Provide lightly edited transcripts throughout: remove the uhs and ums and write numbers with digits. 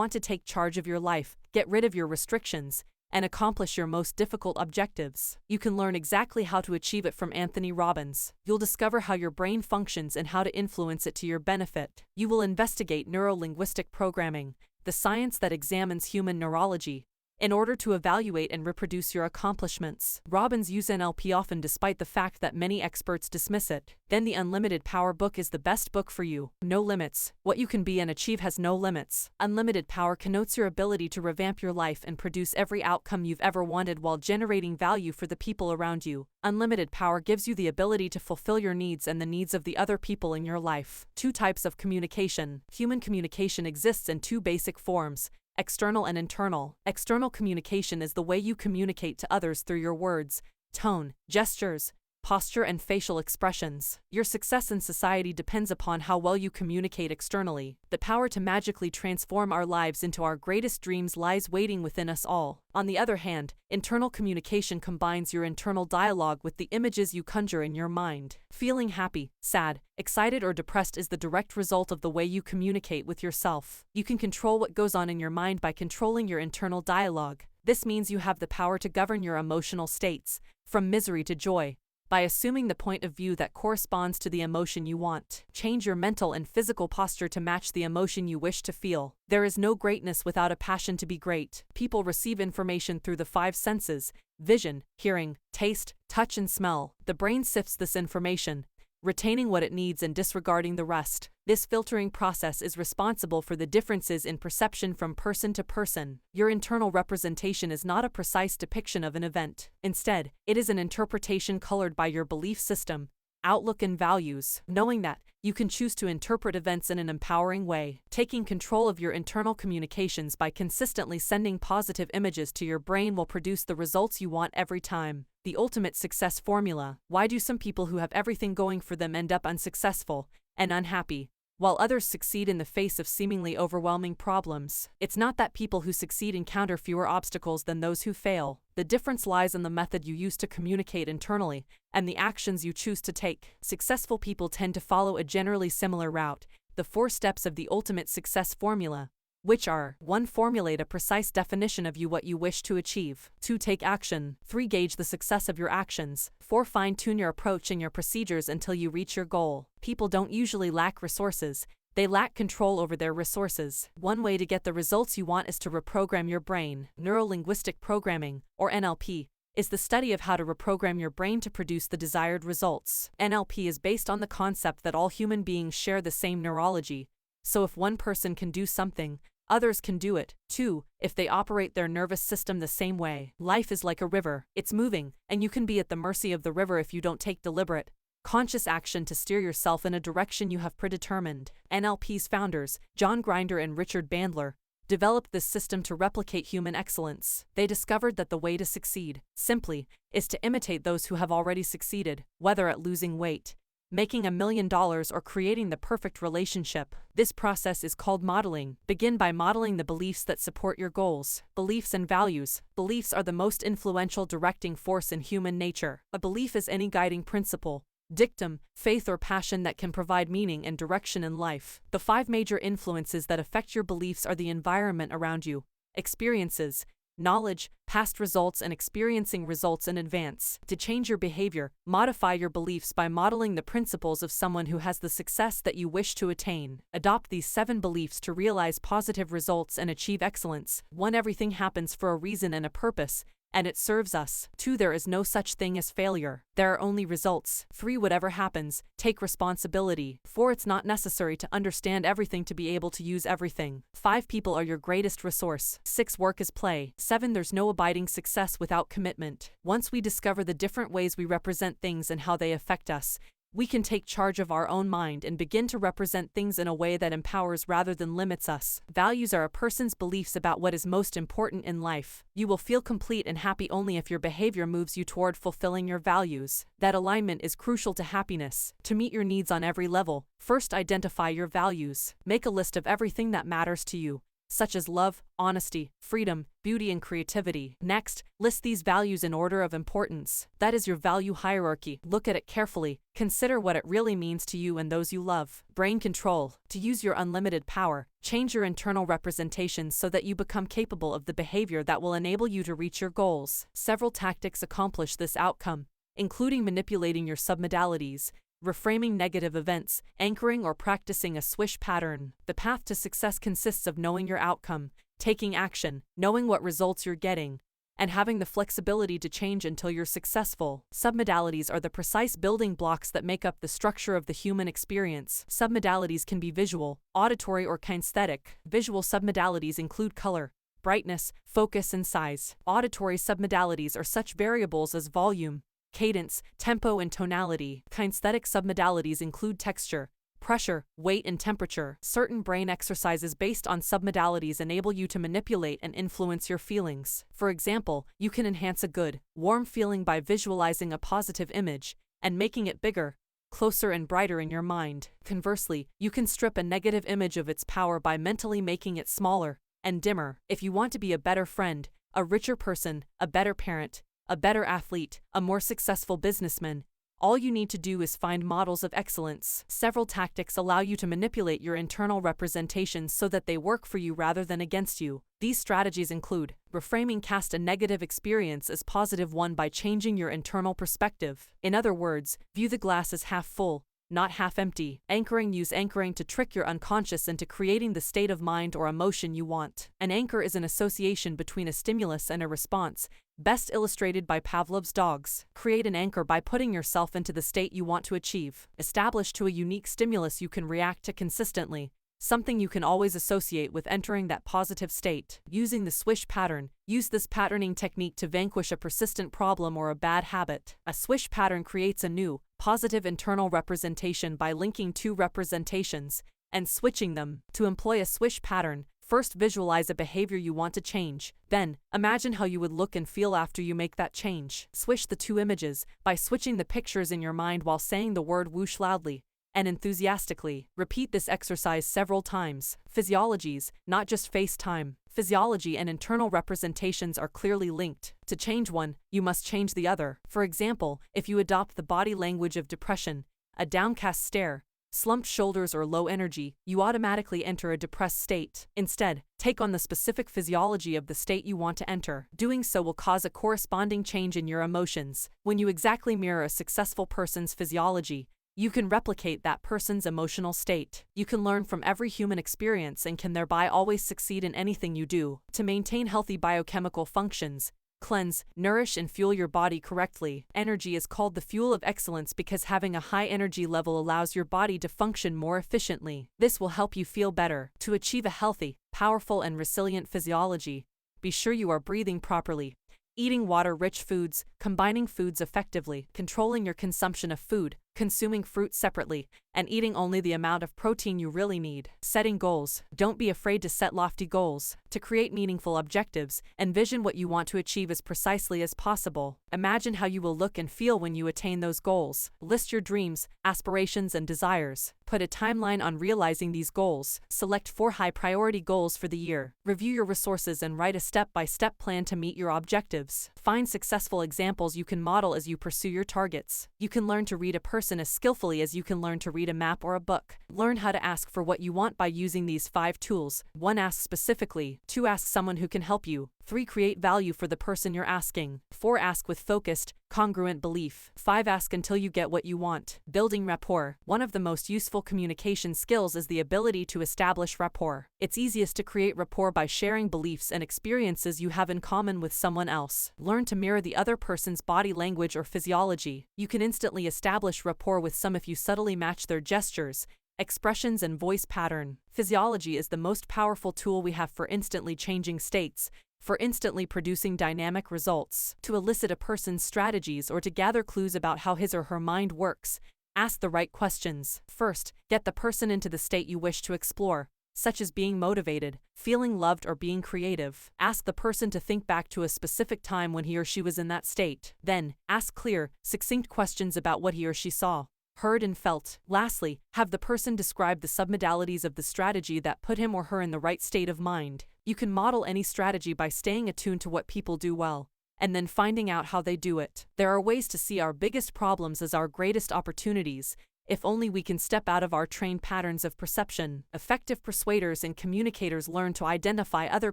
want to take charge of your life, get rid of your restrictions, and accomplish your most difficult objectives, you can learn exactly how to achieve it from Anthony Robbins. You'll discover how your brain functions and how to influence it to your benefit. You will investigate neuro-linguistic programming, the science that examines human neurology, in order to evaluate and reproduce your accomplishments. Robbins uses NLP often despite the fact that many experts dismiss it. Then the Unlimited Power book is the best book for you. No limits. What you can be and achieve has no limits. Unlimited power connotes your ability to revamp your life and produce every outcome you've ever wanted while generating value for the people around you. Unlimited power gives you the ability to fulfill your needs and the needs of the other people in your life. 2 types of communication. Human communication exists in 2 basic forms: external and internal. External communication is the way you communicate to others through your words, tone, gestures, posture, and facial expressions. Your success in society depends upon how well you communicate externally. The power to magically transform our lives into our greatest dreams lies waiting within us all. On the other hand, internal communication combines your internal dialogue with the images you conjure in your mind. Feeling happy, sad, excited, or depressed is the direct result of the way you communicate with yourself. You can control what goes on in your mind by controlling your internal dialogue. This means you have the power to govern your emotional states, from misery to joy, by assuming the point of view that corresponds to the emotion you want. Change your mental and physical posture to match the emotion you wish to feel. There is no greatness without a passion to be great. People receive information through the 5 senses: vision, hearing, taste, touch, and smell. The brain sifts this information, retaining what it needs and disregarding the rest. This filtering process is responsible for the differences in perception from person to person. Your internal representation is not a precise depiction of an event. Instead, it is an interpretation colored by your belief system, outlook, and values. Knowing that, you can choose to interpret events in an empowering way. Taking control of your internal communications by consistently sending positive images to your brain will produce the results you want every time. The ultimate success formula. Why do some people who have everything going for them end up unsuccessful and unhappy, while others succeed in the face of seemingly overwhelming problems? It's not that people who succeed encounter fewer obstacles than those who fail. The difference lies in the method you use to communicate internally and the actions you choose to take. Successful people tend to follow a generally similar route, the 4 steps of the ultimate success formula, which are: 1. Formulate a precise definition of what you wish to achieve. 2. Take action. 3. Gauge the success of your actions. 4. Fine-tune your approach and your procedures until you reach your goal. People don't usually lack resources. They lack control over their resources. One way to get the results you want is to reprogram your brain. Neuro-linguistic programming, or NLP, is the study of how to reprogram your brain to produce the desired results. NLP is based on the concept that all human beings share the same neurology. So if one person can do something, others can do it, too, if they operate their nervous system the same way. Life is like a river. It's moving, and you can be at the mercy of the river if you don't take deliberate, conscious action to steer yourself in a direction you have predetermined. NLP's founders, John Grinder and Richard Bandler, developed this system to replicate human excellence. They discovered that the way to succeed, simply, is to imitate those who have already succeeded, whether at losing weight, making $1 million, or creating the perfect relationship. This process is called modeling. Begin by modeling the beliefs that support your goals. Beliefs and values. Beliefs are the most influential directing force in human nature. A belief is any guiding principle, dictum, faith, or passion that can provide meaning and direction in life. The 5 major influences that affect your beliefs are the environment around you, experiences, knowledge, past results, and experiencing results in advance. To change your behavior, modify your beliefs by modeling the principles of someone who has the success that you wish to attain. Adopt these 7 beliefs to realize positive results and achieve excellence. 1. Everything happens for a reason and a purpose, and it serves us. 2. There is no such thing as failure. There are only results. 3. Whatever happens, take responsibility. 4. It's not necessary to understand everything to be able to use everything. 5. People are your greatest resource. 6. Work is play. 7. There's no abiding success without commitment. Once we discover the different ways we represent things and how they affect us, we can take charge of our own mind and begin to represent things in a way that empowers rather than limits us. Values are a person's beliefs about what is most important in life. You will feel complete and happy only if your behavior moves you toward fulfilling your values. That alignment is crucial to happiness. To meet your needs on every level, first identify your values. Make a list of everything that matters to you, such as love, honesty, freedom, beauty, and creativity. Next, list these values in order of importance. That is your value hierarchy. Look at it carefully. Consider what it really means to you and those you love. Brain control. To use your unlimited power, change your internal representations so that you become capable of the behavior that will enable you to reach your goals. Several tactics accomplish this outcome, including manipulating your submodalities, reframing negative events, anchoring or practicing a swish pattern. The path to success consists of knowing your outcome, taking action, knowing what results you're getting, and having the flexibility to change until you're successful. Submodalities are the precise building blocks that make up the structure of the human experience. Submodalities can be visual, auditory, or kinesthetic. Visual submodalities include color, brightness, focus, and size. Auditory submodalities are such variables as volume, cadence, tempo, and tonality. Kinesthetic submodalities include texture, pressure, weight, and temperature. Certain brain exercises based on submodalities enable you to manipulate and influence your feelings. For example, you can enhance a good, warm feeling by visualizing a positive image and making it bigger, closer, and brighter in your mind. Conversely, you can strip a negative image of its power by mentally making it smaller and dimmer. If you want to be a better friend, a richer person, a better parent, a better athlete, a more successful businessman, all you need to do is find models of excellence. Several tactics allow you to manipulate your internal representations so that they work for you rather than against you. These strategies include reframing. Cast a negative experience as positive one by changing your internal perspective. In other words, view the glass as half full, not half empty. Anchoring. Use anchoring to trick your unconscious into creating the state of mind or emotion you want. An anchor is an association between a stimulus and a response, best illustrated by Pavlov's dogs. Create an anchor by putting yourself into the state you want to achieve. Establish to a unique stimulus you can react to consistently, something you can always associate with entering that positive state. Using the swish pattern. Use this patterning technique to vanquish a persistent problem or a bad habit. A swish pattern creates a new, positive internal representation by linking two representations and switching them. To employ a swish pattern, first visualize a behavior you want to change. Then, imagine how you would look and feel after you make that change. Swish the two images by switching the pictures in your mind while saying the word whoosh loudly and enthusiastically. Repeat this exercise several times. Physiologies, not just face time. Physiology and internal representations are clearly linked. To change one, you must change the other. For example, if you adopt the body language of depression, a downcast stare, slumped shoulders, or low energy, you automatically enter a depressed state. Instead, take on the specific physiology of the state you want to enter. Doing so will cause a corresponding change in your emotions. When you exactly mirror a successful person's physiology, you can replicate that person's emotional state. You can learn from every human experience and can thereby always succeed in anything you do. To maintain healthy biochemical functions, cleanse, nourish, and fuel your body correctly. Energy is called the fuel of excellence because having a high energy level allows your body to function more efficiently. This will help you feel better. To achieve a healthy, powerful, and resilient physiology, be sure you are breathing properly, eating water-rich foods, combining foods effectively, controlling your consumption of food, consuming fruit separately, and eating only the amount of protein you really need. Setting goals. Don't be afraid to set lofty goals. To create meaningful objectives, envision what you want to achieve as precisely as possible. Imagine how you will look and feel when you attain those goals. List your dreams, aspirations, and desires. Put a timeline on realizing these goals. Select 4 high-priority goals for the year. Review your resources and write a step-by-step plan to meet your objectives. Find successful examples you can model as you pursue your targets. You can learn to read a person as skillfully as you can learn to read a map or a book. Learn how to ask for what you want by using these 5 tools. 1. Ask specifically. 2. Ask someone who can help you. 3. Create value for the person you're asking. 4. Ask with focused, congruent belief. 5. Ask until you get what you want. Building rapport. One of the most useful communication skills is the ability to establish rapport. It's easiest to create rapport by sharing beliefs and experiences you have in common with someone else. Learn to mirror the other person's body language or physiology. You can instantly establish rapport with some if you subtly match their gestures, expressions, and voice pattern. Physiology is the most powerful tool we have for instantly changing states, for instantly producing dynamic results. To elicit a person's strategies or to gather clues about how his or her mind works, ask the right questions. First, get the person into the state you wish to explore, such as being motivated, feeling loved, or being creative. Ask the person to think back to a specific time when he or she was in that state. Then, ask clear, succinct questions about what he or she saw, heard and felt. Lastly, have the person describe the submodalities of the strategy that put him or her in the right state of mind. You can model any strategy by staying attuned to what people do well, and then finding out how they do it. There are ways to see our biggest problems as our greatest opportunities, if only we can step out of our trained patterns of perception. Effective persuaders and communicators learn to identify other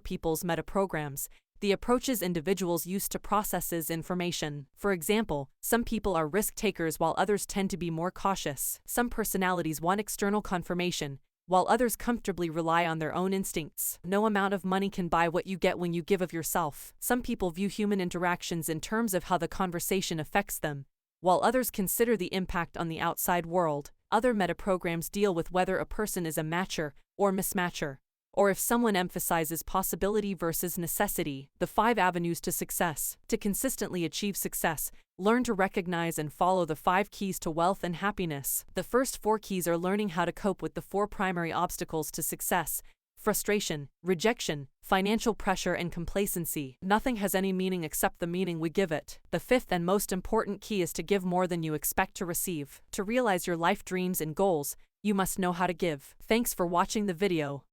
people's metaprograms, the approaches individuals use to process information. For example, some people are risk takers while others tend to be more cautious. Some personalities want external confirmation, while others comfortably rely on their own instincts. No amount of money can buy what you get when you give of yourself. Some people view human interactions in terms of how the conversation affects them, while others consider the impact on the outside world. Other metaprograms deal with whether a person is a matcher or mismatcher, or if someone emphasizes possibility versus necessity. The 5 avenues to success. To consistently achieve success, learn to recognize and follow the 5 keys to wealth and happiness. The first 4 keys are learning how to cope with the 4 primary obstacles to success: frustration, rejection, financial pressure, and complacency. Nothing has any meaning except the meaning we give it. The 5th and most important key is to give more than you expect to receive. To realize your life dreams and goals, you must know how to give. Thanks for watching the video.